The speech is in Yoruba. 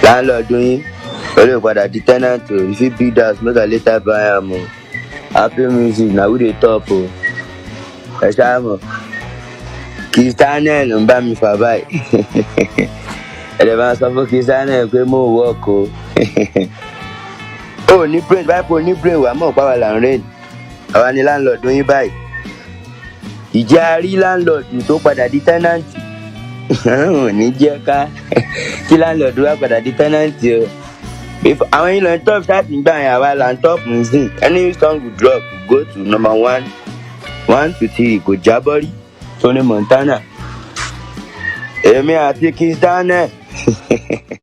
landlord yín ó lè padà di tenant o. You fit build house make I later buy am o. Happy music na we dey top o. Ẹ ṣáà mọ̀ Kizz Daniel ló ń bá mi fà báyìí. Ẹ dẹ̀ máa sọ fún Kizz Daniel pé mo work o. Ó ní brain báyìí pé ó ní brain wà mọ̀ pàwọ́ là ń rìn. Àwa ni landlord yín báyìí. Ìjẹ́ a rí landlord tó padà di tenant. Ò ní jẹ́ ká kí landlord wá padà di tenant o. Àwọn yìí lọ ń top ṣáàtì ń gbà yẹn àwa là ń top nsìn. Any song we drop go to number 1, 1 to 3 kò jábọ́ rí. Tony Montana. Èmi àti Kizz Daniel.